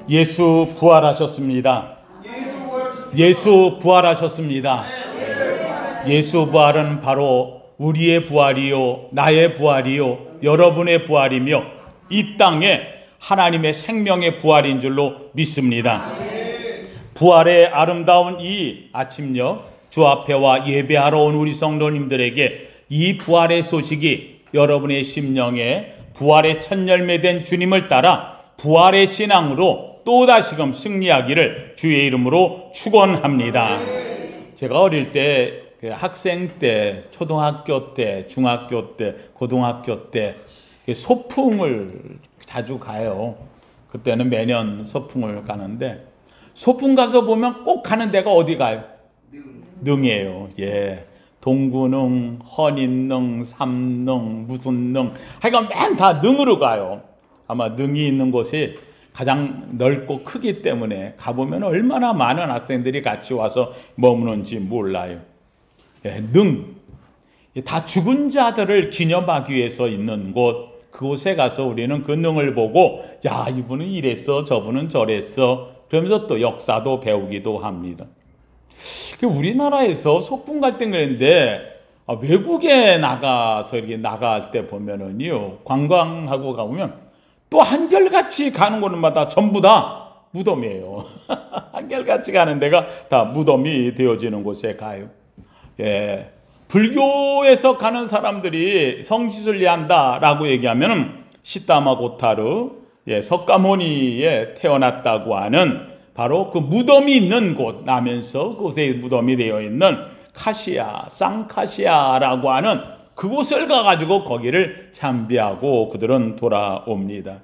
예수 부활하셨습니다. 예수 부활하셨습니다. 예수 부활은 바로 우리의 부활이요, 나의 부활이요, 여러분의 부활이며 이 땅에 하나님의 생명의 부활인 줄로 믿습니다. 부활의 아름다운 이 아침녘 주 앞에 와 예배하러 온 우리 성도님들에게 이 부활의 소식이 여러분의 심령에 부활의 첫 열매된 주님을 따라 부활의 신앙으로 또다시금 승리하기를 주의 이름으로 축원합니다. 제가 어릴 때 학생 때, 초등학교 때, 중학교 때, 고등학교 때 소풍을 자주 가요. 그때는 매년 소풍을 가는데 소풍 가서 보면 꼭 가는 데가 어디 가요? 능이에요. 예. 동구능, 헌인능, 삼능, 무슨 능, 하여간 맨 다 능으로 가요. 아마 능이 있는 곳이 가장 넓고 크기 때문에 가보면 얼마나 많은 학생들이 같이 와서 머무는지 몰라요. 예, 능. 다 죽은 자들을 기념하기 위해서 있는 곳, 그곳에 가서 우리는 그 능을 보고, 야, 이분은 이랬어, 저분은 저랬어, 그러면서 또 역사도 배우기도 합니다. 우리나라에서 소풍 갈 때 그랬는데, 외국에 나가서 이렇게 나갈 때 보면은요, 관광하고 가보면 또 한결같이 가는 곳마다 전부 다 무덤이에요. 한결같이 가는 데가 다 무덤이 되어지는 곳에 가요. 예. 불교에서 가는 사람들이 성지순례 한다라고 얘기하면 시타마 고타르, 예, 석가모니에 태어났다고 하는 바로 그 무덤이 있는 곳, 나면서 그곳에 무덤이 되어 있는 카시아, 쌍카시아라고 하는 그곳을 가가지고 거기를 참배하고 그들은 돌아옵니다.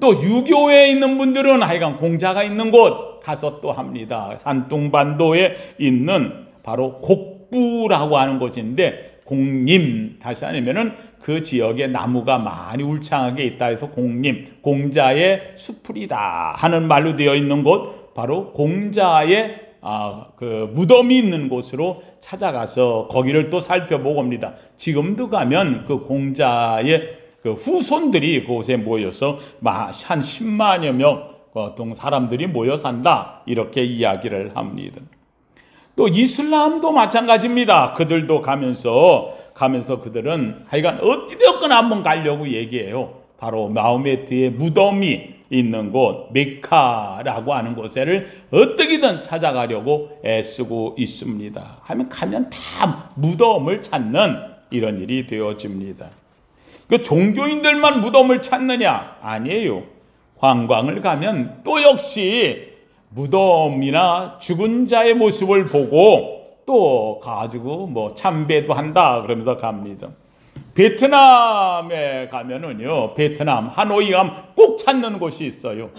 또 유교에 있는 분들은 하여간 공자가 있는 곳 가서 또 합니다. 산둥반도에 있는 바로 곡부라고 하는 곳인데, 공림, 다시 아니면은 그 지역에 나무가 많이 울창하게 있다 해서 공림, 공자의 수풀이다 하는 말로 되어 있는 곳, 바로 공자의 그 무덤이 있는 곳으로 찾아가서 거기를 또 살펴보고 옵니다. 지금도 가면 그 공자의 그 후손들이 그곳에 모여서 한 10만여 명 사람들이 모여 산다, 이렇게 이야기를 합니다. 또 이슬람도 마찬가지입니다. 그들도 가면서 그들은 하여간 어찌되었거나 한번 가려고 얘기해요. 바로 마호메트의 무덤이 있는 곳, 메카라고 하는 곳을 어떻게든 찾아가려고 애쓰고 있습니다. 가면 다 무덤을 찾는 이런 일이 되어집니다. 그 종교인들만 무덤을 찾느냐? 아니에요. 관광을 가면 또 역시 무덤이나 죽은 자의 모습을 보고 또 가지고 뭐 참배도 한다 그러면서 갑니다. 베트남에 가면은요, 베트남 하노이 가면 꼭 찾는 곳이 있어요.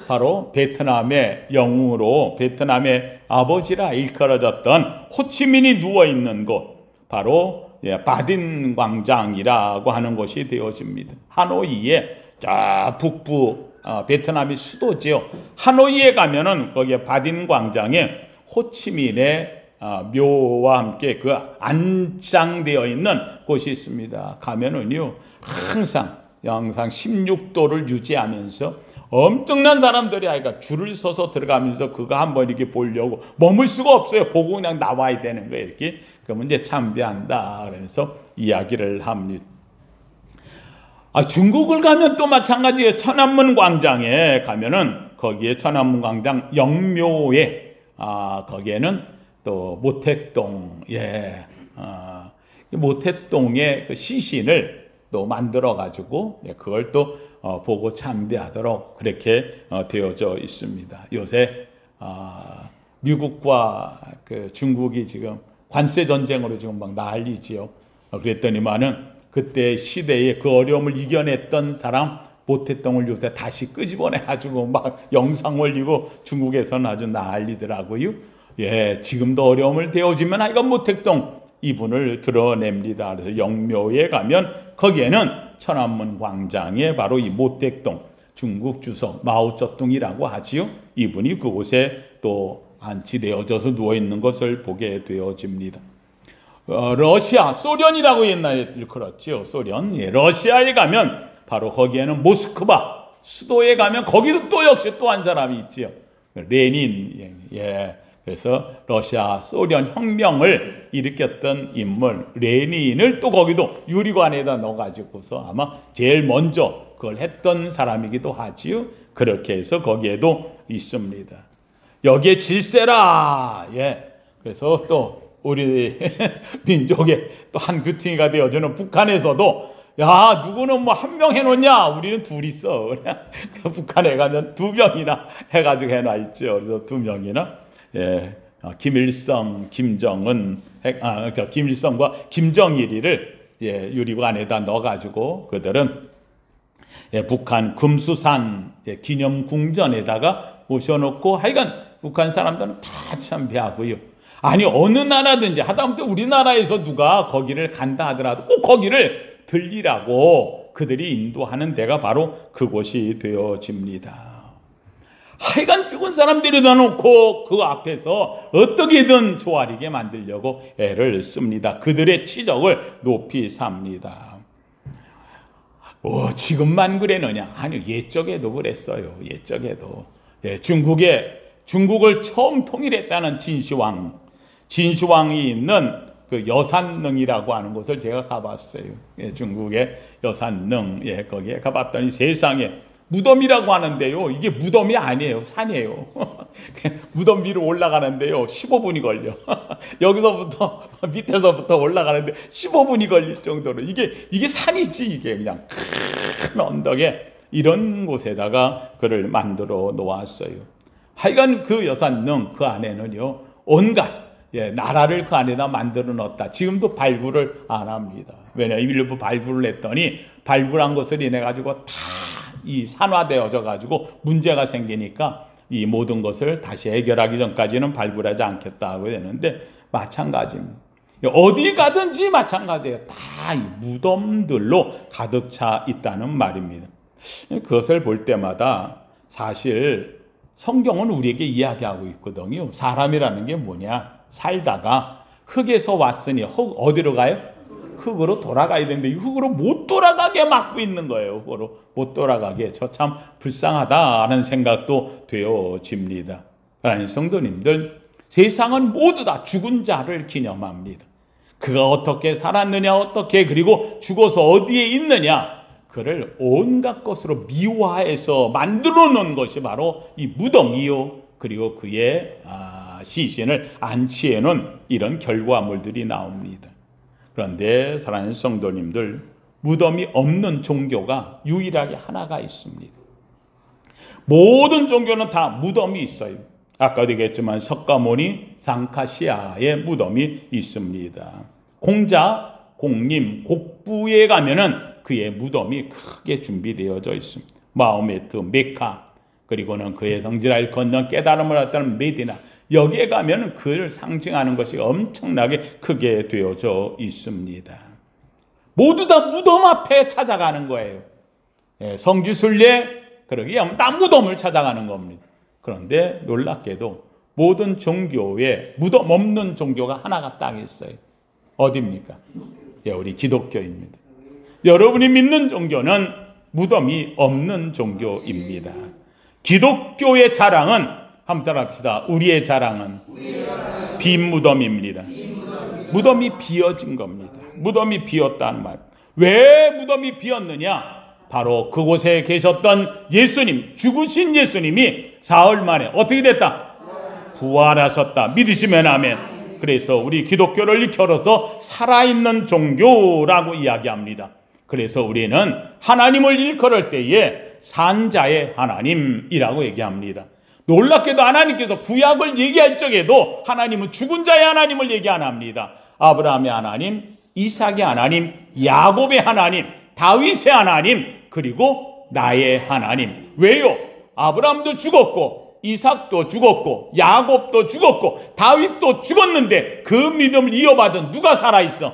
바로 베트남의 영웅으로 베트남의 아버지라 일컬어졌던 호치민이 누워 있는 곳, 바로 바딘 광장이라고 하는 곳이 되어집니다. 하노이의 저 북부, 베트남이 수도지요. 하노이에 가면은 거기에 바딘 광장에 호치민의 묘와 함께 그 안장되어 있는 곳이 있습니다. 가면은요, 항상 16도를 유지하면서 엄청난 사람들이 줄을 서서 들어가면서 그거 한번 이렇게 보려고 머물 수가 없어요. 보고 그냥 나와야 되는 거예요. 이렇게. 그러면 이제 참배한다 그러면서 이야기를 합니다. 중국을 가면 또 마찬가지예요. 천안문 광장에 가면은 거기에 천안문 광장 영묘에 거기에는 또 모택동, 모택동의 그 시신을 또 만들어 가지고 그걸 또 보고 참배하도록 그렇게 되어져 있습니다. 요새 미국과 그 중국이 지금 관세 전쟁으로 지금 막 난리지요. 그랬더니만은 그때 시대에 그 어려움을 이겨냈던 사람 모택동을 요새 다시 끄집어내 가지고 막 영상 올리고 중국에서는 아주 난리더라고요. 예, 지금도 어려움을 대어지면 이건 모택동 이분을 드러냅니다. 그래서 영묘에 가면 거기에는 천안문 광장에 바로 이 모택동, 중국 주석 마오쩌둥이라고 하지요. 이분이 그곳에 또 안치되어져서 누워있는 것을 보게 되어집니다. 러시아, 소련이라고 옛날에 일컬었죠. 소련. 예, 러시아에 가면 바로 거기에는 모스크바, 수도에 가면 거기도 또 역시 또 한 사람이 있지요. 레닌. 예. 그래서 러시아 소련 혁명을 일으켰던 인물 레닌을 또 거기도 유리관에다 넣어가지고서 아마 제일 먼저 그걸 했던 사람이기도 하지요. 그렇게 해서 거기에도 있습니다. 여기에 질세라. 예. 그래서 또 우리 민족의 또 한 규팅이가 되어주는 북한에서도 야, 누구는 뭐 한 명 해놓냐? 우리는 둘 있어. 북한에 가면 2명이나 해가지고 해놔 있죠. 그래서 2명이나. 예, 김일성, 김정은, 김일성과 김정일이를 예, 유리관에다 넣어가지고 그들은 예, 북한 금수산 예, 기념궁전에다가 모셔놓고 하여간 북한 사람들은 다 참배하고요. 아니 어느 나라든지 하다못해 우리나라에서 누가 거기를 간다 하더라도 꼭 거기를 들리라고 그들이 인도하는 데가 바로 그곳이 되어집니다. 하여간 죽은 사람들에다 놓고 그 앞에서 어떻게든 조아리게 만들려고 애를 씁니다. 그들의 치적을 높이 삽니다. 지금만 그래느냐? 아니요, 옛적에도 그랬어요. 옛적에도. 예, 중국을 처음 통일했다는 진시황이 있는 그 여산릉이라고 하는 곳을 제가 가봤어요. 예, 중국의 여산릉. 예, 거기에 가봤더니 세상에 무덤이라고 하는데요. 이게 무덤이 아니에요. 산이에요. 무덤 위로 올라가는데요. 15분이 걸려. 여기서부터 밑에서부터 올라가는데 15분이 걸릴 정도로 이게 산이지. 이게 그냥 큰 언덕에 이런 곳에다가 그를 만들어 놓았어요. 하여간 그 여산릉 그 안에는요. 온갖 예, 나라를 그 안에다 만들어 놓았다. 지금도 발굴을 안 합니다. 왜냐하면 일부 발굴을 했더니 발굴한 것을 인해 가지고 다 이 산화되어져 가지고 문제가 생기니까 이 모든 것을 다시 해결하기 전까지는 발굴하지 않겠다 하고 되는데 마찬가지입니다. 어디 가든지 마찬가지예요. 다 이 무덤들로 가득 차 있다는 말입니다. 그것을 볼 때마다 사실 성경은 우리에게 이야기하고 있거든요. 사람이라는 게 뭐냐? 살다가 흙에서 왔으니 어디로 가요? 흙으로 돌아가야 되는데 이 흙으로 못 돌아가게 막고 있는 거예요. 흙으로 못 돌아가게. 저 참 불쌍하다는 생각도 되어집니다. 하나님 성도님들, 세상은 모두 다 죽은 자를 기념합니다. 그가 어떻게 살았느냐, 어떻게 그리고 죽어서 어디에 있느냐, 그를 온갖 것으로 미화해서 만들어 놓은 것이 바로 이 무덤이요. 그리고 그의 시신을 안치해 놓은 이런 결과물들이 나옵니다. 그런데 사랑하는 성도님들, 무덤이 없는 종교가 유일하게 하나가 있습니다. 모든 종교는 다 무덤이 있어요. 아까도 얘기했지만 석가모니 상카시아의 무덤이 있습니다. 공자, 공림, 곡부에 가면은 그의 무덤이 크게 준비되어져 있습니다. 마호메트, 메카, 그리고는 그의 성지를 건넌 깨달음을 얻던 메디나, 여기에 가면 그를 상징하는 것이 엄청나게 크게 되어져 있습니다. 모두 다 무덤 앞에 찾아가는 거예요. 예, 성지순례, 그러기 하면 다 무덤을 찾아가는 겁니다. 그런데 놀랍게도 모든 종교에 무덤 없는 종교가 하나가 딱 있어요. 어디입니까? 예, 우리 기독교입니다. 여러분이 믿는 종교는 무덤이 없는 종교입니다. 기독교의 자랑은 한번 따라합시다. 우리의 자랑은 빈 무덤입니다. 무덤이 비어진 겁니다. 무덤이 비었다는 말. 왜 무덤이 비었느냐? 바로 그곳에 계셨던 예수님, 죽으신 예수님이 사흘 만에 어떻게 됐다? 부활하셨다. 믿으시면 아멘. 그래서 우리 기독교를 일컬어서 살아있는 종교라고 이야기합니다. 그래서 우리는 하나님을 일컬을 때에 산자의 하나님이라고 얘기합니다. 놀랍게도 하나님께서 구약을 얘기할 적에도 하나님은 죽은 자의 하나님을 얘기 안 합니다. 아브라함의 하나님, 이삭의 하나님, 야곱의 하나님, 다윗의 하나님, 그리고 나의 하나님. 왜요? 아브라함도 죽었고 이삭도 죽었고 야곱도 죽었고 다윗도 죽었는데 그 믿음을 이어받은 누가 살아있어?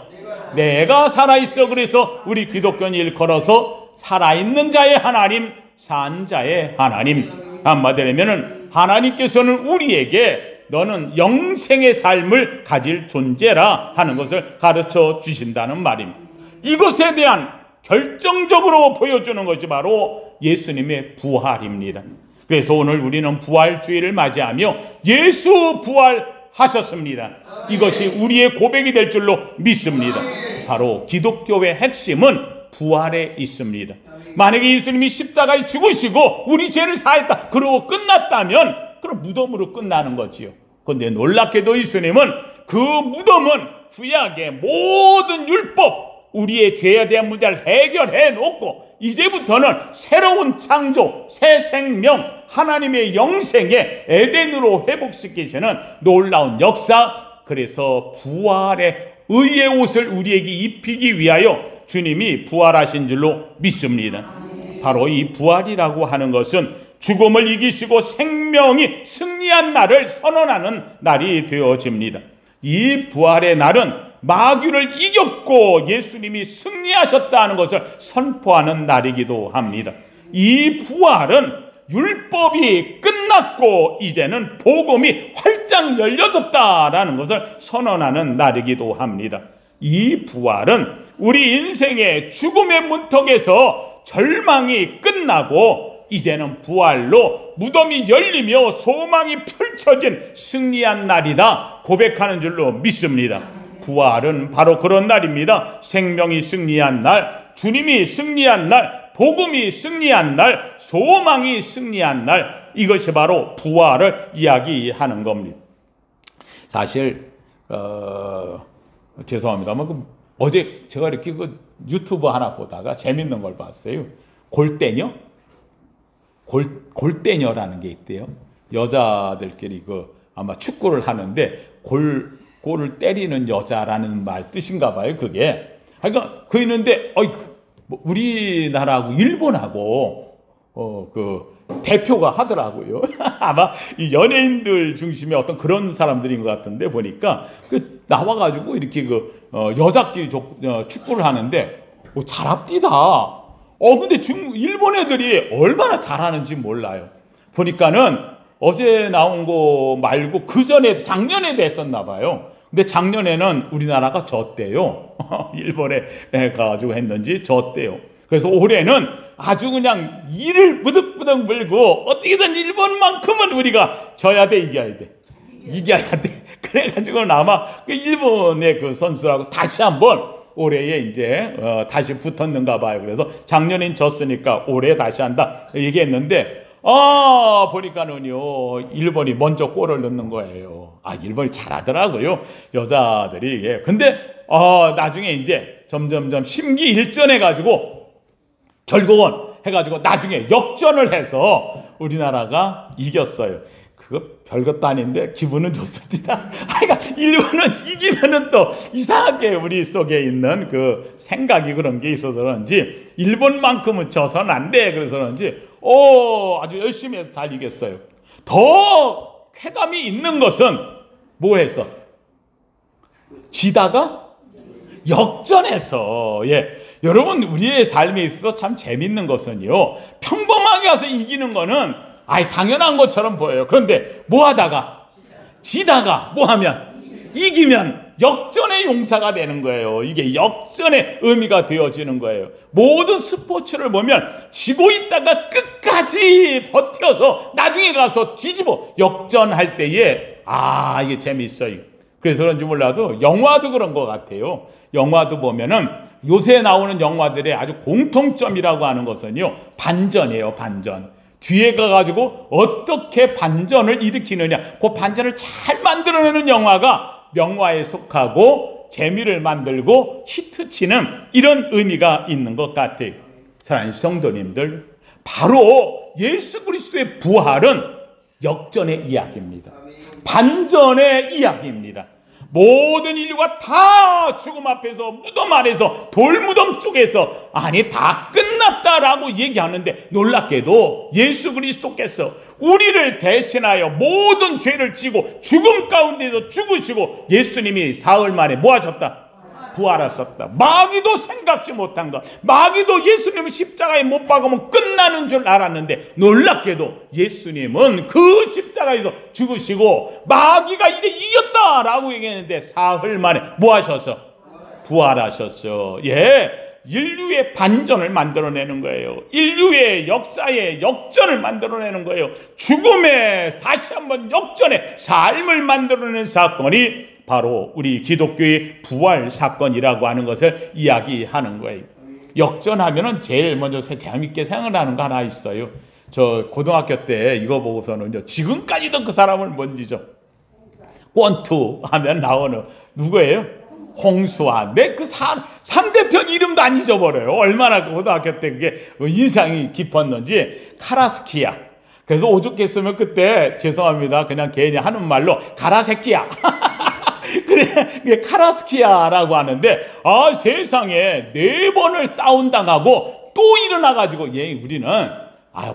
내가 살아있어. 그래서 우리 기독교는 일컬어서 살아있는 자의 하나님, 산 자의 하나님. 한마디로 하면은 하나님께서는 우리에게 너는 영생의 삶을 가질 존재라 하는 것을 가르쳐 주신다는 말입니다. 이것에 대한 결정적으로 보여주는 것이 바로 예수님의 부활입니다. 그래서 오늘 우리는 부활주의를 맞이하며 예수 부활하셨습니다. 이것이 우리의 고백이 될 줄로 믿습니다. 바로 기독교의 핵심은 부활에 있습니다. 만약에 예수님이 십자가에 죽으시고 우리 죄를 사했다 그러고 끝났다면 그럼 무덤으로 끝나는 거지요. 그런데 놀랍게도 예수님은 그 무덤은 구약의 모든 율법, 우리의 죄에 대한 문제를 해결해 놓고 이제부터는 새로운 창조, 새 생명, 하나님의 영생에 에덴으로 회복시키시는 놀라운 역사, 그래서 부활의 의의 옷을 우리에게 입히기 위하여 주님이 부활하신 줄로 믿습니다. 바로 이 부활이라고 하는 것은 죽음을 이기시고 생명이 승리한 날을 선언하는 날이 되어집니다. 이 부활의 날은 마귀를 이겼고 예수님이 승리하셨다는 것을 선포하는 날이기도 합니다. 이 부활은 율법이 끝났고 이제는 복음이 활짝 열려졌다라는 것을 선언하는 날이기도 합니다. 이 부활은 우리 인생의 죽음의 문턱에서 절망이 끝나고 이제는 부활로 무덤이 열리며 소망이 펼쳐진 승리한 날이다 고백하는 줄로 믿습니다. 부활은 바로 그런 날입니다. 생명이 승리한 날, 주님이 승리한 날, 복음이 승리한 날, 소망이 승리한 날, 이것이 바로 부활을 이야기하는 겁니다. 사실 죄송합니다만 어제 제가 이렇게 유튜브 하나 보다가 재밌는 걸 봤어요. 골대녀? 골대녀라는 게 있대요. 여자들끼리 아마 축구를 하는데 골을 때리는 여자라는 말 뜻인가 봐요, 그게. 그러니까 그 있는데 우리나라하고 일본하고 대표가 하더라고요. 아마 이 연예인들 중심의 어떤 그런 사람들인 것 같은데 보니까 나와가지고 이렇게 여자끼리 축구를 하는데 잘합디다. 근데 일본 애들이 얼마나 잘하는지 몰라요. 보니까는 어제 나온 거 말고 그 전에 작년에도 했었나 봐요. 근데 작년에는 우리나라가 졌대요. 일본에 가가지고 했는지 졌대요. 그래서 올해는 아주 그냥 이를 부득부득 물고 어떻게든 일본만큼은 우리가 져야 돼, 이겨야 돼. 그래가지고는 아마 일본의 선수하고 다시 한번 올해에 이제 다시 붙었는가 봐요. 그래서 작년엔 졌으니까 올해 다시 한다 얘기했는데 보니까는요 일본이 먼저 골을 넣는 거예요. 일본이 잘하더라고요, 여자들이. 예. 근데 나중에 이제 점점점 심기일전해 가지고 결국은 해가지고 나중에 역전을 해서 우리나라가 이겼어요. 그거 별것도 아닌데 기분은 좋습니다. 그러니까 일본은 이기면은 또 이상하게 우리 속에 있는 그 생각이 그런 게 있어서 그런지 일본만큼은 져서는 안 돼. 그래서 그런지 아주 열심히 해서 잘 이겼어요. 더 쾌감이 있는 것은 뭐 했어? 지다가 역전해서. 예. 여러분, 우리의 삶에 있어서 참 재밌는 것은요, 평범하게 가서 이기는 거는 당연한 것처럼 보여요. 그런데 뭐 하다가 지다가 뭐 하면 이기면 역전의 용사가 되는 거예요. 이게 역전의 의미가 되어지는 거예요. 모든 스포츠를 보면 지고 있다가 끝까지 버텨서 나중에 가서 뒤집어 역전할 때에 이게 재미있어요. 그래서 그런지 몰라도 영화도 그런 것 같아요. 영화도 보면은 요새 나오는 영화들의 아주 공통점이라고 하는 것은요, 반전이에요. 반전. 뒤에 가가지고 어떻게 반전을 일으키느냐, 그 반전을 잘 만들어내는 영화가 명화에 속하고 재미를 만들고 히트치는 이런 의미가 있는 것 같아요. 사랑하는 성도님들, 바로 예수 그리스도의 부활은 역전의 이야기입니다. 반전의 이야기입니다. 모든 인류가 다 죽음 앞에서 무덤 안에서 돌무덤 속에서 다 끝났다라고 얘기하는데 놀랍게도 예수 그리스도께서 우리를 대신하여 모든 죄를 지고 죽음 가운데서 죽으시고 예수님이 사흘 만에 뭐 하셨다? 부활하셨다. 마귀도 생각지 못한 것. 마귀도 예수님을 십자가에 못 박으면 끝나는 줄 알았는데 놀랍게도 예수님은 그 십자가에서 죽으시고 마귀가 이제 이겼다라고 얘기했는데 사흘 만에 뭐 하셨어? 부활하셨어. 예. 인류의 반전을 만들어내는 거예요. 인류의 역사의 역전을 만들어내는 거예요. 죽음에 다시 한번 역전의 삶을 만들어내는 사건이 바로 우리 기독교의 부활 사건이라고 하는 것을 이야기하는 거예요. 역전하면은 제일 먼저 재밌게 생각나는 거 하나 있어요. 저 고등학교 때 이거 보고서는 지금까지도 그 사람을 뭔지죠. 권투 하면 나오는 누구예요? 홍수아. 내 그 상대편 이름도 안 잊어버려요. 얼마나 그 고등학교 때 그게 인상이 깊었는지. 카라스키야. 그래서 오죽했으면 그때 죄송합니다. 그냥 괜히 하는 말로 가라 새끼야. 그래 카라스키야라고 하는데 세상에 4번을 다운당하고 또 일어나가지고 우리는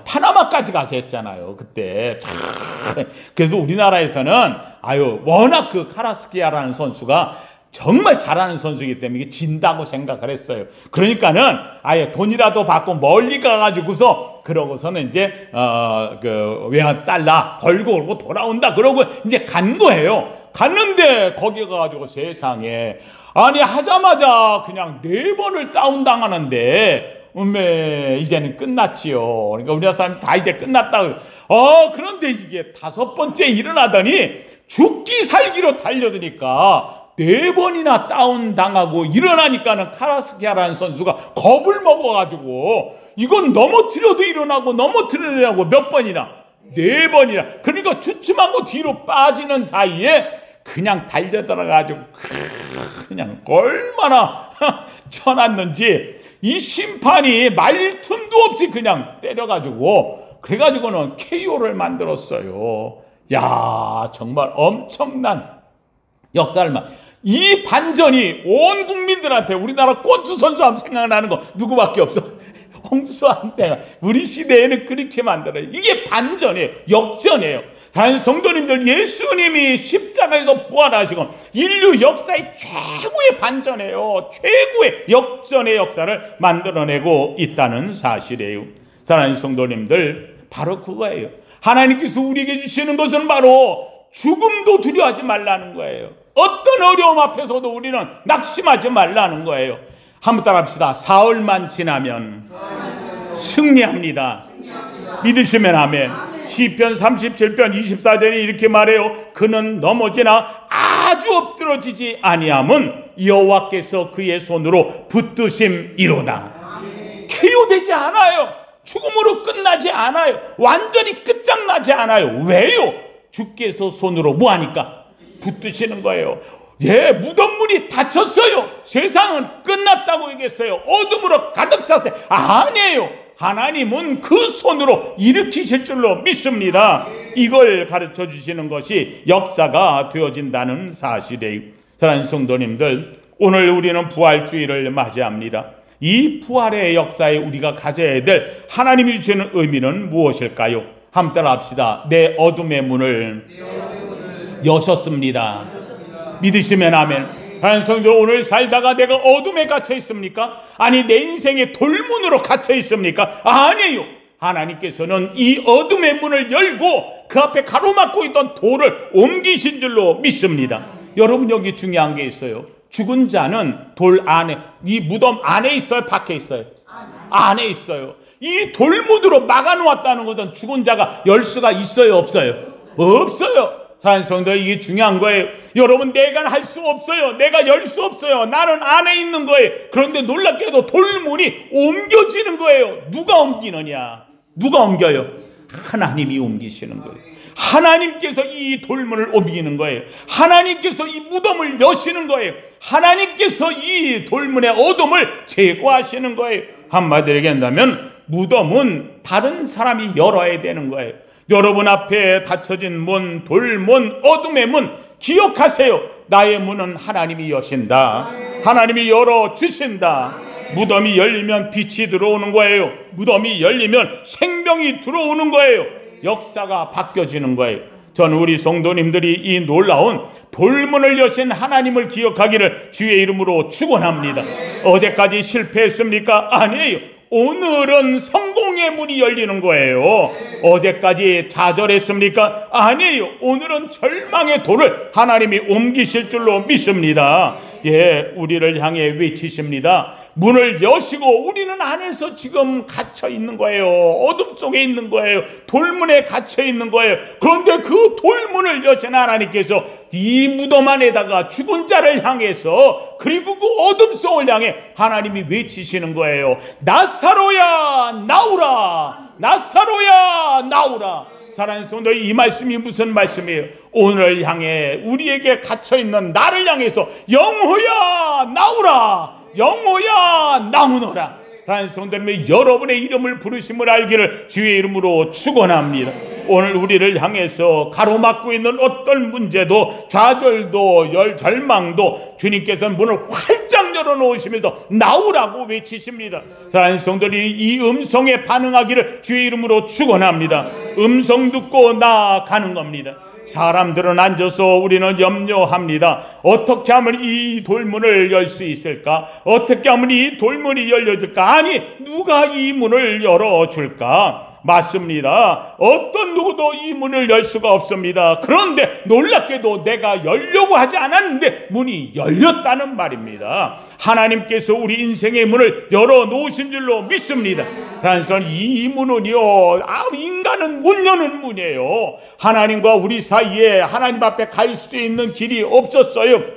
파나마까지 가서 했잖아요 그때. 그래서 우리나라에서는 워낙 그 카라스키야라는 선수가 정말 잘하는 선수이기 때문에 진다고 생각을 했어요. 그러니까는 아예 돈이라도 받고 멀리 가가지고서 그러고서는 이제 외환 달러 벌고 그러고 돌아온다 그러고 이제 간 거예요. 갔는데 거기 가가지고 세상에 하자마자 그냥 4번을 다운당하는데 이제는 끝났지요. 그러니까 우리나라 사람 다 이제 끝났다고. 그런데 이게 5번째 일어나더니 죽기 살기로 달려드니까 4번이나 다운당하고 일어나니까는 카라스키아라는 선수가 겁을 먹어가지고 이건 넘어뜨려도 일어나고 넘어뜨리려고 몇 번이나 4번이나 그러니까 주춤하고 뒤로 빠지는 사이에 그냥 달려들어가지고 그냥 얼마나 쳐놨는지 이 심판이 말릴 틈도 없이 그냥 때려가지고 그래가지고는 KO를 만들었어요. 야 정말 엄청난 역사를 이 반전이 온 국민들한테 우리나라 권투 선수 하면 생각나는 거 누구밖에 없어. 홍수한테 우리 시대에는 그렇게 만들어요. 이게 반전이에요. 역전이에요. 다른 성도님들 예수님이 십자가에서 부활하시고 인류 역사의 최고의 반전이에요. 최고의 역전의 역사를 만들어내고 있다는 사실이에요. 사랑하는 성도님들 바로 그거예요. 하나님께서 우리에게 주시는 것은 바로 죽음도 두려워하지 말라는 거예요. 어떤 어려움 앞에서도 우리는 낙심하지 말라는 거예요. 한번 따라합시다. 사흘만 지나면 승리합니다. 믿으시면 아멘. 시편 37편 24절에 이렇게 말해요. 그는 넘어지나 아주 엎드러지지 아니함은 여호와께서 그의 손으로 붙드심이로다. KO되지 않아요. 죽음으로 끝나지 않아요. 완전히 끝장나지 않아요. 왜요? 주께서 손으로 뭐하니까? 붙드시는 거예요. 무덤문이 닫혔어요. 세상은 끝났다고 얘기했어요. 어둠으로 가득 찼어요. 아니에요. 하나님은 그 손으로 일으키실 줄로 믿습니다. 이걸 가르쳐 주시는 것이 역사가 되어진다는 사실이에요. 사랑하는 성도님들, 오늘 우리는 부활주의를 맞이합니다. 이 부활의 역사에 우리가 가져야 될 하나님이 주시는 의미는 무엇일까요? 한번 따라합시다. 내 어둠의 문을 여셨습니다. 믿으시면 아멘. 하나님 성도 오늘 살다가 내가 어둠에 갇혀 있습니까? 아니 내 인생의 돌문으로 갇혀 있습니까? 아니에요. 하나님께서는 이 어둠의 문을 열고 그 앞에 가로막고 있던 돌을 옮기신 줄로 믿습니다. 여러분 여기 중요한 게 있어요. 죽은 자는 돌 안에 이 무덤 안에 있어요? 밖에 있어요? 안에 있어요. 이 돌무드로 막아놓았다는 것은 죽은 자가 열 수가 있어요? 없어요? 없어요. 사랑하는 성도 이게 중요한 거예요. 여러분 내가 할 수 없어요. 내가 열 수 없어요. 나는 안에 있는 거예요. 그런데 놀랍게도 돌문이 옮겨지는 거예요. 누가 옮기느냐? 누가 옮겨요? 하나님이 옮기시는 거예요. 하나님께서 이 돌문을 옮기는 거예요. 하나님께서 이 무덤을 여시는 거예요. 하나님께서 이 돌문의 어둠을 제거하시는 거예요. 한마디로 얘기한다면 무덤은 다른 사람이 열어야 되는 거예요. 여러분 앞에 닫혀진 문, 돌문, 어둠의 문 기억하세요. 나의 문은 하나님이 여신다. 하나님이 열어주신다. 무덤이 열리면 빛이 들어오는 거예요. 무덤이 열리면 생명이 들어오는 거예요. 역사가 바뀌어지는 거예요. 저는 우리 성도님들이 이 놀라운 돌문을 여신 하나님을 기억하기를 주의 이름으로 축원합니다. 어제까지 실패했습니까? 아니에요. 오늘은 성공의 문이 열리는 거예요. 어제까지 좌절했습니까? 아니에요. 오늘은 절망의 돌을 하나님이 옮기실 줄로 믿습니다. 예, 우리를 향해 외치십니다. 문을 여시고 우리는 안에서 지금 갇혀 있는 거예요. 어둠 속에 있는 거예요. 돌문에 갇혀 있는 거예요. 그런데 그 돌문을 여신 하나님께서 이 무덤 안에다가 죽은 자를 향해서, 그리고 그 어둠 속을 향해 하나님이 외치시는 거예요. 나사로야 나오라, 나사로야 나오라. 사랑하는 성도, 이 말씀이 무슨 말씀이에요? 오늘 향해 우리에게 갇혀있는 나를 향해서 영호야 나오라, 영호야 나오너라. 사랑하는 성도님의 여러분의 이름을 부르심을 알기를 주의 이름으로 축원합니다. 오늘 우리를 향해서 가로막고 있는 어떤 문제도, 좌절도, 절망도 주님께서는 문을 활짝 열어놓으시면서 나오라고 외치십니다. 사랑하는 성도들이 이 음성에 반응하기를 주의 이름으로 축원합니다. 음성 듣고 나아가는 겁니다. 사람들은 앉아서 우리는 염려합니다. 어떻게 하면 이 돌문을 열 수 있을까? 어떻게 하면 이 돌문이 열려질까? 아니, 누가 이 문을 열어줄까? 맞습니다. 어떤 누구도 이 문을 열 수가 없습니다. 그런데 놀랍게도 내가 열려고 하지 않았는데 문이 열렸다는 말입니다. 하나님께서 우리 인생의 문을 열어놓으신 줄로 믿습니다. 그래서 이 문은요, 인간은 못 여는 문이에요. 하나님과 우리 사이에 하나님 앞에 갈 수 있는 길이 없었어요.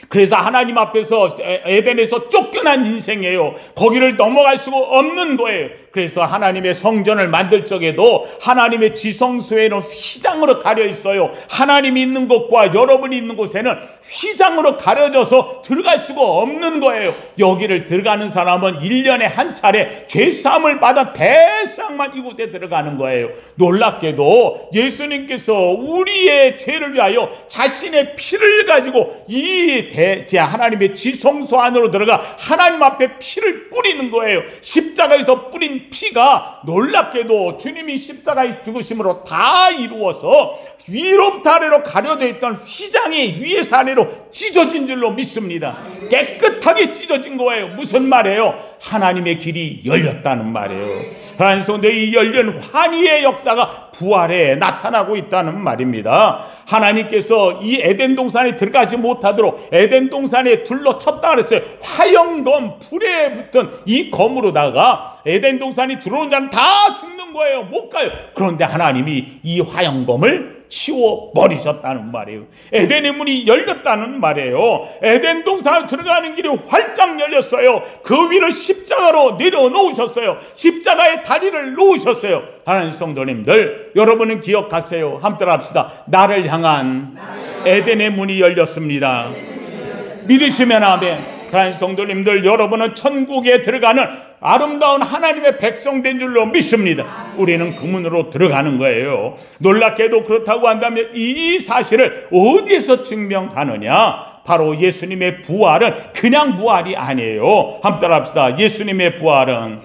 그래서 하나님 앞에서 에덴에서 쫓겨난 인생이에요. 거기를 넘어갈 수가 없는 거예요. 그래서 하나님의 성전을 만들 적에도 하나님의 지성소에는 휘장으로 가려 있어요. 하나님이 있는 곳과 여러분이 있는 곳에는 휘장으로 가려져서 들어갈 수가 없는 거예요. 여기를 들어가는 사람은 1년에 한 차례 죄사함을 받아 대상만 이곳에 들어가는 거예요. 놀랍게도 예수님께서 우리의 죄를 위하여 자신의 피를 가지고 이 하나님의 지성소 안으로 들어가 하나님 앞에 피를 뿌리는 거예요. 십자가에서 뿌린 피가 놀랍게도 주님이 십자가의 죽으심으로 다 이루어서 위로부터 아래로 가려져 있던 휘장이 위에서 아래로 찢어진 줄로 믿습니다. 깨끗하게 찢어진 거예요. 무슨 말이에요? 하나님의 길이 열렸다는 말이에요. 하나님 손에 이 열린 환희의 역사가 부활에 나타나고 있다는 말입니다. 하나님께서 이 에덴 동산에 들어가지 못하도록 에덴 동산에 둘러쳤다 그랬어요. 화영검, 불에 붙은 이 검으로다가 에덴 동산이 들어온 자는 다 죽는 거예요. 못 가요. 그런데 하나님이 이 화영검을 치워버리셨다는 말이에요. 에덴의 문이 열렸다는 말이에요. 에덴 동산에 들어가는 길이 활짝 열렸어요. 그 위를 십자가로 내려놓으셨어요. 십자가에 다리를 놓으셨어요. 하나님 성도님들, 여러분은 기억하세요. 함께 합시다. 나를 향한 에덴의 문이 열렸습니다. 믿으시면 아멘. 하나님 성도님들, 여러분은 천국에 들어가는 아름다운 하나님의 백성된 줄로 믿습니다. 우리는 그 문으로 들어가는 거예요. 놀랍게도 그렇다고 한다면 이 사실을 어디에서 증명하느냐? 바로 예수님의 부활은 그냥 부활이 아니에요. 함께 합시다. 예수님의 부활은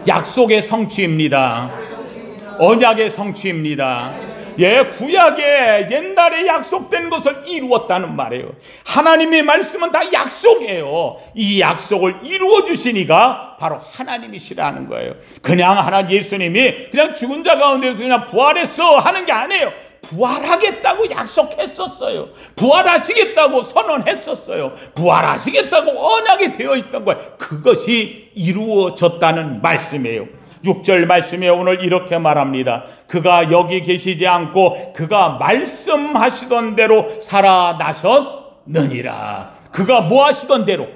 약속의 성취입니다. 언약의 성취입니다. 예, 구약에 옛날에 약속된 것을 이루었다는 말이에요. 하나님의 말씀은 다 약속이에요. 이 약속을 이루어 주시니까 바로 하나님이시라는 거예요. 그냥 하나님 예수님이 그냥 죽은 자 가운데서 그냥 부활했어 하는 게 아니에요. 부활하겠다고 약속했었어요. 부활하시겠다고 선언했었어요. 부활하시겠다고 언약이 되어 있던 거예요. 그것이 이루어졌다는 말씀이에요. 6절 말씀에 오늘 이렇게 말합니다. 그가 여기 계시지 않고 그가 말씀하시던 대로 살아나셨느니라. 그가 뭐 하시던 대로?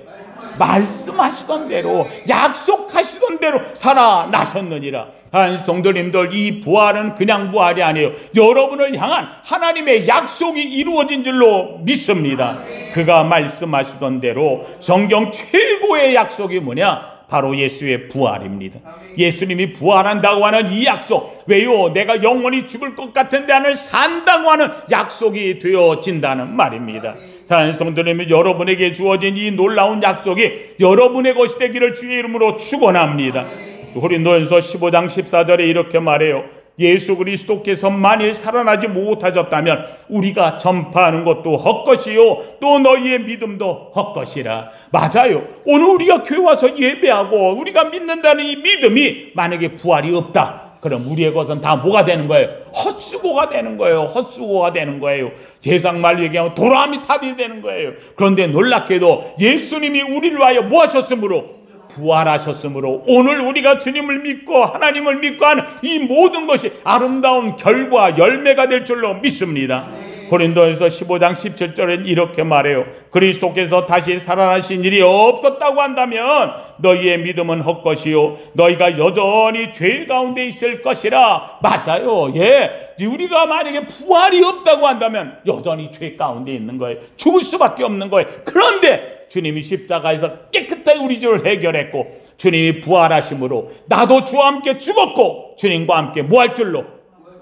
말씀하시던 대로, 약속하시던 대로 살아나셨느니라. 하나님 성도님들, 이 부활은 그냥 부활이 아니에요. 여러분을 향한 하나님의 약속이 이루어진 줄로 믿습니다. 그가 말씀하시던 대로. 성경 최고의 약속이 뭐냐? 바로 예수의 부활입니다. 예수님이 부활한다고 하는 이 약속, 왜요? 내가 영원히 죽을 것 같은데 하늘 산다고 하는 약속이 되어진다는 말입니다. 사랑하는 성도님, 여러분에게 주어진 이 놀라운 약속이 여러분의 것이 되기를 주의 이름으로 축원합니다. 고린도전서 15장 14절에 이렇게 말해요. 예수 그리스도께서 만일 살아나지 못하셨다면 우리가 전파하는 것도 헛것이요 또 너희의 믿음도 헛것이라. 맞아요. 오늘 우리가 교회 와서 예배하고 우리가 믿는다는 이 믿음이 만약에 부활이 없다, 그럼 우리의 것은 다 뭐가 되는 거예요? 헛수고가 되는 거예요. 헛수고가 되는 거예요. 세상 말로 얘기하면 도라미탑이 되는 거예요. 그런데 놀랍게도 예수님이 우리를 위하여 뭐 하셨으므로? 부활하셨으므로 오늘 우리가 주님을 믿고 하나님을 믿고 하는 이 모든 것이 아름다운 결과 열매가 될 줄로 믿습니다. 고린도전서 15장 17절엔 이렇게 말해요. 그리스도께서 다시 살아나신 일이 없었다고 한다면 너희의 믿음은 헛것이요 너희가 여전히 죄 가운데 있을 것이라. 맞아요. 예, 우리가 만약에 부활이 없다고 한다면 여전히 죄 가운데 있는 거예요. 죽을 수밖에 없는 거예요. 그런데 주님이 십자가에서 깨끗하게 우리 죄를 해결했고 주님이 부활하심으로 나도 주와 함께 죽었고 주님과 함께 뭐 할 줄로?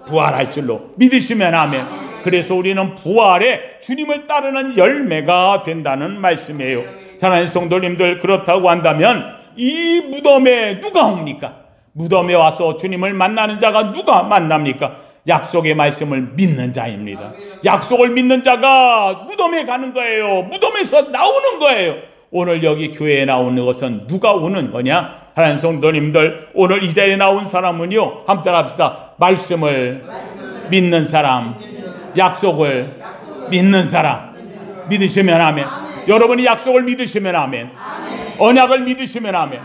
부활할 줄로 믿으시면 아멘. 그래서 우리는 부활에 주님을 따르는 열매가 된다는 말씀이에요. 사랑하는 성도님들, 그렇다고 한다면 이 무덤에 누가 옵니까? 무덤에 와서 주님을 만나는 자가 누가 만납니까? 약속의 말씀을 믿는 자입니다. 약속을 믿는 자가 무덤에 가는 거예요. 무덤에서 나오는 거예요. 오늘 여기 교회에 나오는 것은 누가 오는 거냐? 하나님 성도님들, 오늘 이 자리에 나온 사람은요, 함께 합시다. 말씀을 믿는 사람, 약속을 믿는 사람. 믿으시면 아멘. 여러분이 약속을 믿으시면 아멘. 언약을 믿으시면 아멘.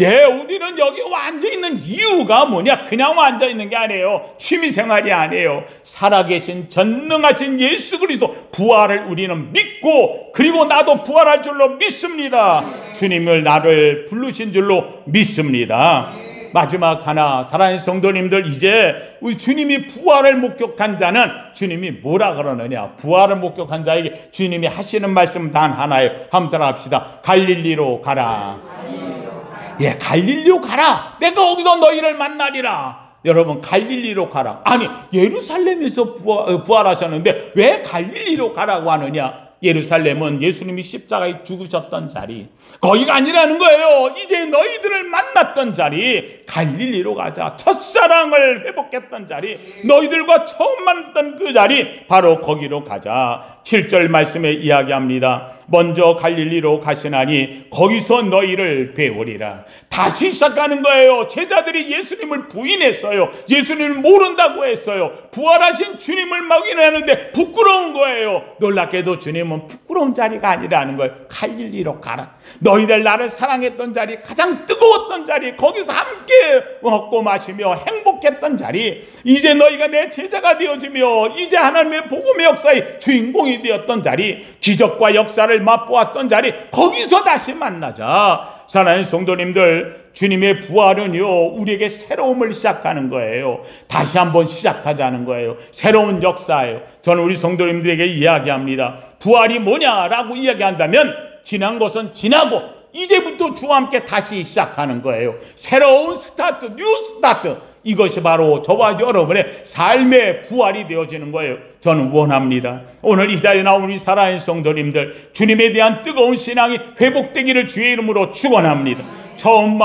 예, 우리는 여기 앉아 있는 이유가 뭐냐? 그냥 앉아 있는 게 아니에요. 취미생활이 아니에요. 살아계신 전능하신 예수 그리스도 부활을 우리는 믿고, 그리고 나도 부활할 줄로 믿습니다. 주님을 나를 부르신 줄로 믿습니다. 마지막 하나, 사랑하는 성도님들, 이제 우리 주님이 부활을 목격한 자는 주님이 뭐라 그러느냐? 부활을 목격한 자에게 주님이 하시는 말씀 단 하나예요. 한번 따라합시다. 갈릴리로 가라. 예, 갈릴리로 가라. 내가 거기서 너희를 만나리라. 여러분, 갈릴리로 가라. 아니, 예루살렘에서 부활하셨는데 왜 갈릴리로 가라고 하느냐? 예루살렘은 예수님이 십자가에 죽으셨던 자리, 거기가 아니라는 거예요. 이제 너희들을 만났던 자리, 갈릴리로 가자. 첫사랑을 회복했던 자리, 너희들과 처음 만났던 그 자리, 바로 거기로 가자. 7절 말씀에 이야기합니다. 먼저 갈릴리로 가시나니 거기서 너희를 배우리라. 다시 시작하는 거예요. 제자들이 예수님을 부인했어요. 예수님을 모른다고 했어요. 부활하신 주님을 막인하는데 부끄러운 거예요. 놀랍게도 주님은 부끄러운 자리가 아니라는 거예요. 갈릴리로 가라. 너희들 나를 사랑했던 자리, 가장 뜨거웠던 자리, 거기서 함께 먹고 마시며 행복했던 자리, 이제 너희가 내 제자가 되어지며 이제 하나님의 복음의 역사의 주인공이 되었던 자리, 기적과 역사를 맛보았던 자리, 거기서 다시 만나자. 사랑하는 성도님들, 주님의 부활은요, 우리에게 새로움을 시작하는 거예요. 다시 한번 시작하자는 거예요. 새로운 역사예요. 저는 우리 성도님들에게 이야기합니다. 부활이 뭐냐라고 이야기한다면 지난 것은 지나고 이제부터 주와 함께 다시 시작하는 거예요. 새로운 스타트, 뉴 스타트. 이것이 바로 저와 여러분의 삶의 부활이 되어지는 거예요. 저는 원합니다. 오늘 이 자리에 나온 우리 사랑하는 성도님들, 주님에 대한 뜨거운 신앙이 회복되기를 주의 이름으로 축원합니다. 처음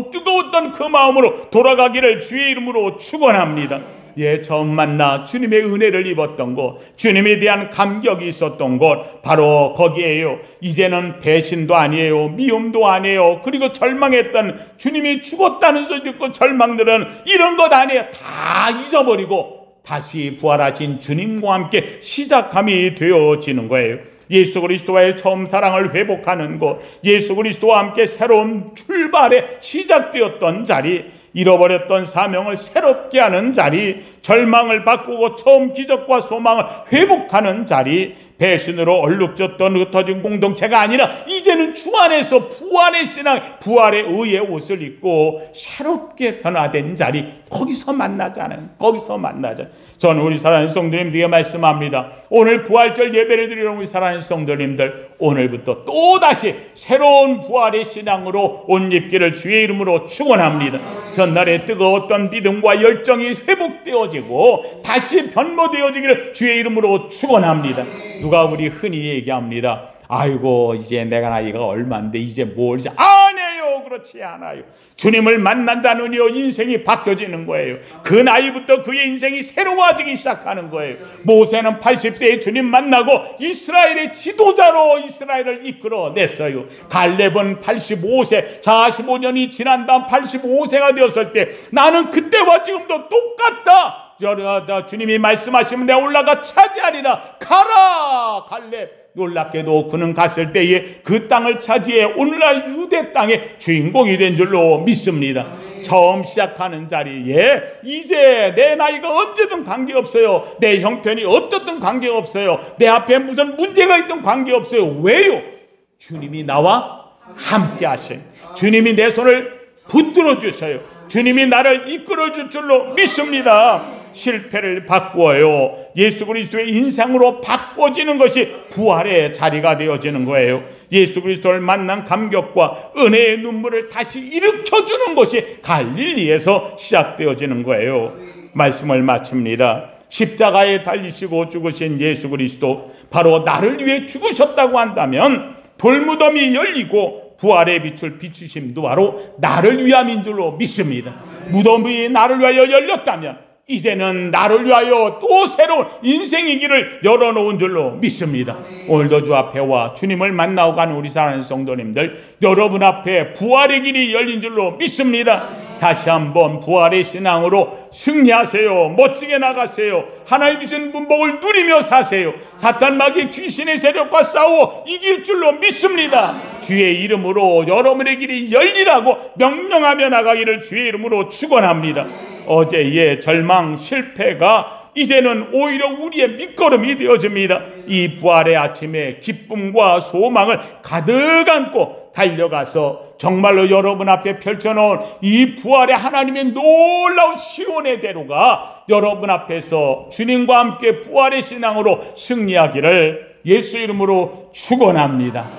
뜨거웠던 그 마음으로 돌아가기를 주의 이름으로 축원합니다. 예, 처음 만나 주님의 은혜를 입었던 곳, 주님에 대한 감격이 있었던 곳, 바로 거기에요. 이제는 배신도 아니에요, 미움도 아니에요, 그리고 절망했던 주님이 죽었다는 소리 듣고 절망들은 이런 것 아니에요. 다 잊어버리고 다시 부활하신 주님과 함께 시작함이 되어지는 거예요. 예수 그리스도와의 처음 사랑을 회복하는 곳, 예수 그리스도와 함께 새로운 출발에 시작되었던 자리, 잃어버렸던 사명을 새롭게 하는 자리, 절망을 바꾸고 처음 기적과 소망을 회복하는 자리, 배신으로 얼룩졌던 흩어진 공동체가 아니라 이제는 주 안에서 부활의 신앙, 부활의 의의 옷을 입고 새롭게 변화된 자리, 거기서 만나자는, 거기서 만나자. 저는 우리 사랑하는 성도님들에게 말씀합니다. 오늘 부활절 예배를 드리는 우리 사랑하는 성도님들, 오늘부터 또다시 새로운 부활의 신앙으로 옷 입기를 주의 이름으로 축원합니다. 전날에 뜨거웠던 믿음과 열정이 회복되어지고 다시 변모되어지기를 주의 이름으로 축원합니다. 누가 우리 흔히 얘기합니다. 아이고, 이제 내가 나이가 얼마인데 이제 뭘 아니에요. 그렇지 않아요. 주님을 만난 자는요 인생이 바뀌어지는 거예요. 그 나이부터 그의 인생이 새로워지기 시작하는 거예요. 모세는 80세에 주님 만나고 이스라엘의 지도자로 이스라엘을 이끌어냈어요. 갈렙은 85세 45년이 지난 다음 85세가 되었을 때 나는 그때와 지금도 똑같다. 주님이 말씀하시면 내가 올라가 차지하리라. 가라 갈렙. 놀랍게도 그는 갔을 때에 그 땅을 차지해 오늘날 유대 땅의 주인공이 된 줄로 믿습니다. 처음 시작하는 자리에 이제 내 나이가 언제든 관계없어요. 내 형편이 어떻든 관계없어요. 내 앞에 무슨 문제가 있든 관계없어요. 왜요? 주님이 나와 함께 하세요. 주님이 내 손을 붙들어 주셔요. 주님이 나를 이끌어 줄 줄로 믿습니다. 실패를 바꾸어요. 예수 그리스도의 인상으로 바꿔지는 것이 부활의 자리가 되어지는 거예요. 예수 그리스도를 만난 감격과 은혜의 눈물을 다시 일으켜주는 것이 갈릴리에서 시작되어지는 거예요. 말씀을 마칩니다. 십자가에 달리시고 죽으신 예수 그리스도, 바로 나를 위해 죽으셨다고 한다면 돌무덤이 열리고 부활의 빛을 비추심도 바로 나를 위함인 줄로 믿습니다. 무덤이 나를 위하여 열렸다면 이제는 나를 위하여 또 새로운 인생의 길을 열어놓은 줄로 믿습니다. 오늘도 주 앞에 와 주님을 만나고 가는 우리 사랑하는 성도님들, 여러분 앞에 부활의 길이 열린 줄로 믿습니다. 다시 한번 부활의 신앙으로 승리하세요. 멋지게 나가세요. 하나님이 주신 문복을 누리며 사세요. 사탄 마귀 귀신의 세력과 싸워 이길 줄로 믿습니다. 주의 이름으로 여러분의 길이 열리라고 명령하며 나가기를 주의 이름으로 축원합니다. 어제의 절망, 실패가 이제는 오히려 우리의 밑거름이 되어집니다. 이 부활의 아침에 기쁨과 소망을 가득 안고 달려가서 정말로 여러분 앞에 펼쳐놓은 이 부활의 하나님의 놀라운 시온의 대로가 여러분 앞에서 주님과 함께 부활의 신앙으로 승리하기를 예수 이름으로 축원합니다.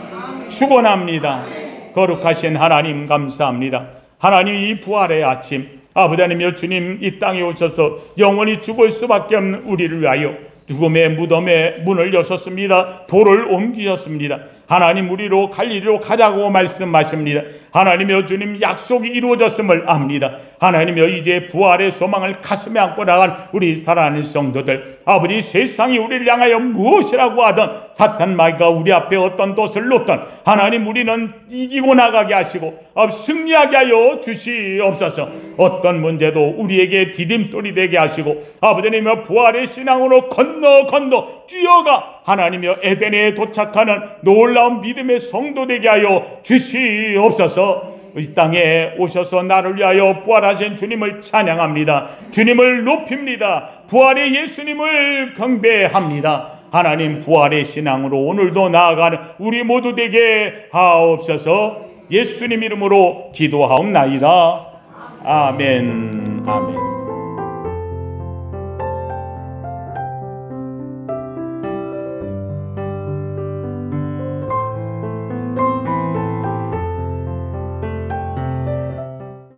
축원합니다. 거룩하신 하나님 감사합니다. 하나님, 이 부활의 아침 아버지 하나님이여, 주님 이 땅에 오셔서 영원히 죽을 수밖에 없는 우리를 위하여 죽음의 무덤에 문을 여셨습니다. 돌을 옮기셨습니다. 하나님, 우리로 갈릴리로 가자고 말씀하십니다. 하나님이여, 주님 약속이 이루어졌음을 압니다. 하나님이여, 이제 부활의 소망을 가슴에 안고 나간 우리 사랑하는 성도들, 아버지, 세상이 우리를 향하여 무엇이라고 하던 사탄 마귀가 우리 앞에 어떤 돛을 놓던 하나님, 우리는 이기고 나가게 하시고 승리하게 하여 주시옵소서. 어떤 문제도 우리에게 디딤돌이 되게 하시고 아버지 하나님이여, 부활의 신앙으로 건너 뛰어가 하나님이여 에덴에 도착하는 놀라운 믿음의 성도 되게 하여 주시옵소서. 이 땅에 오셔서 나를 위하여 부활하신 주님을 찬양합니다. 주님을 높입니다. 부활의 예수님을 경배합니다. 하나님, 부활의 신앙으로 오늘도 나아가는 우리 모두 되게 하옵소서. 예수님 이름으로 기도하옵나이다. 아멘. 아멘.